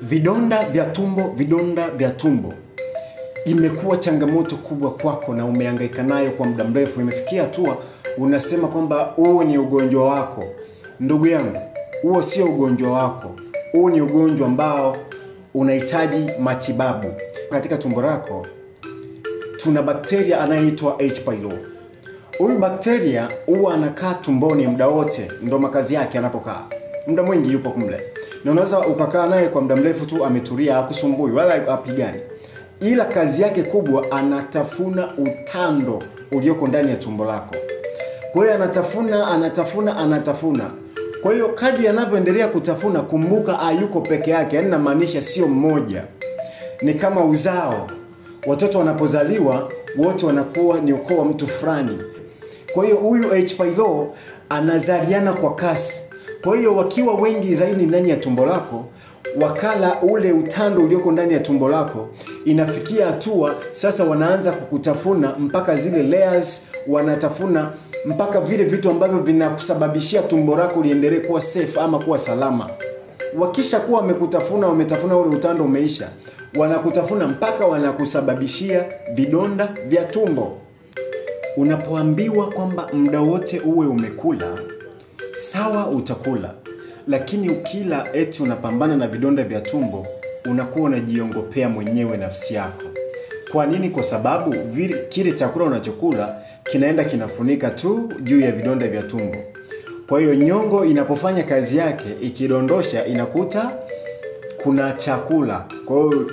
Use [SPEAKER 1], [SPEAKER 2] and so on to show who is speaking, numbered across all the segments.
[SPEAKER 1] Vidonda vya tumbo imekuwa changamoto kubwa kwako na umehangaika nayo kwa muda mrefu. Imefikia hatua unasema kwamba huo ni ugonjwa wako. Ndugu yangu, huo sio ugonjwa wako. Huo ni ugonjwa ambao unahitaji matibabu. Katika tumbo lako tuna bakteria anayeitwa H. pylori. Huyu bakteria huwa anakaa tumboni muda wote, ndo makazi yake anapokaa. Muda mwingi yupo kumle. Na unaweza ukakaa naye kwa muda mrefu tu ametulia, hakusumbui wala hapigani. Ila kazi yake kubwa, anatafuna utando ulioko ndani ya tumbo lako. Kwa hiyo anatafuna. Kwa hiyo kadri anavyoendelea kutafuna, kumbuka hayuko peke yake, yaani namaanisha sio mmoja. Ni kama uzao. Watoto wanapozaliwa wote wanakuwa ni ukoo wa mtu fulani. Kwa hiyo huyu H. pylori anazaliana kwa kasi. Kwa hiyo wakiwa wengi zaidi ndani ya tumbo lako, wakala ule utando ulioko ndani ya tumbo lako, inafikia hatua sasa wanaanza kukutafuna mpaka zile layers, wanatafuna mpaka vile vitu ambavyo vinakusababishia tumbo lako liendelee kuwa safe ama kuwa salama. Wakisha kuwa wametafuna ule utando umeisha, wanakutafuna mpaka wanakusababishia vidonda vya tumbo. Unapoambiwa kwamba muda wote uwe umekula, sawa utakula, lakini ukila eti unapambana na vidonda vya tumbo, unakuwa unajiongopea mwenyewe nafsi yako. Kwa nini? Kwa sababu kile chakula unachokula kinaenda kinafunika tu juu ya vidonda vya tumbo. Kwa hiyo nyongo inapofanya kazi yake, ikidondosha inakuta kuna chakula. Kwa hiyo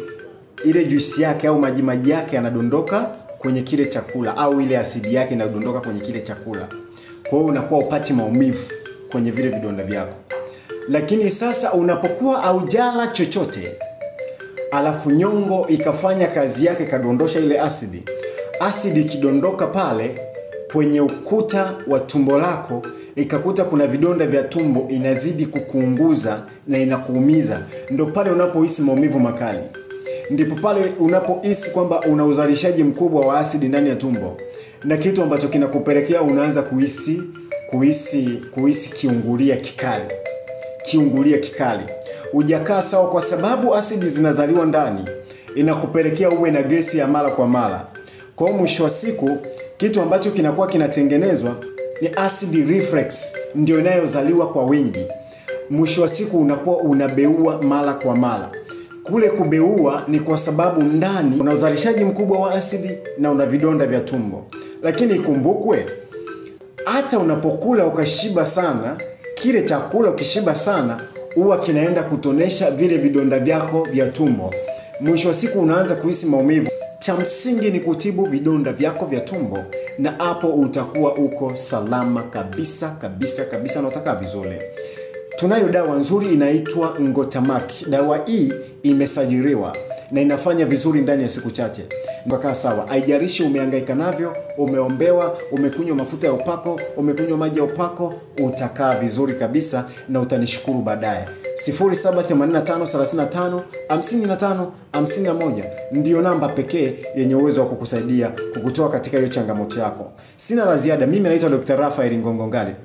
[SPEAKER 1] ile juisi yake au maji yake yanadondoka kwenye kile chakula, au ile asidi yake inadondoka kwenye kile chakula. Kwa hiyo unakuwa upati maumivu kwenye vile vidonda vyako. Lakini sasa unapokuwa haujala chochote, alafu nyongo ikafanya kazi yake, kadondosha ile asidi. Asidi ikidondoka pale kwenye ukuta wa tumbo lako, ikakuta kuna vidonda vya tumbo, inazidi kukuunguza na inakuumiza. Ndio pale unapohisi maumivu makali. Ndipo pale unapohisi kwamba una uzalishaji mkubwa wa asidi ndani ya tumbo, na kitu ambacho kinakupelekea unaanza kuhisi kiungulia kikali. Hujakaa sawa, kwa sababu asidi zinazaliwa ndani, inakupelekea uwe na gesi ya mara kwa mara. Kwa hiyo mwisho wa siku kitu ambacho kinakuwa kinatengenezwa ni acid reflux, ndio inayozaliwa kwa wingi. Mwisho wa siku unakuwa unabeua mara kwa mara. Kule kubeua ni kwa sababu ndani una uzalishaji mkubwa wa asidi na una vidonda vya tumbo. Lakini ikumbukwe, hata unapokula ukashiba sana, kile chakula ukishiba sana huwa kinaenda kutonesha vile vidonda vyako vya tumbo. Mwisho wa siku unaanza kuhisi maumivu. Cha msingi ni kutibu vidonda vyako vya tumbo, na hapo utakuwa uko salama kabisa na utakaa vizuri. Tunayo dawa nzuri inaitwa Ngotamaki. Dawa hii imesajiliwa na inafanya vizuri ndani ya siku chache. Mpaka sawa. Haijalishi umehangaika navyo, umeombewa, umekunywa mafuta ya upako, umekunywa maji ya upako, utakaa vizuri kabisa na utanishukuru baadaye. 0785355551 ndio namba pekee yenye uwezo wa kukusaidia kukutoa katika hiyo changamoto yako. Sina la ziada. Mimi naitwa Dr. Raphael Ngongongale.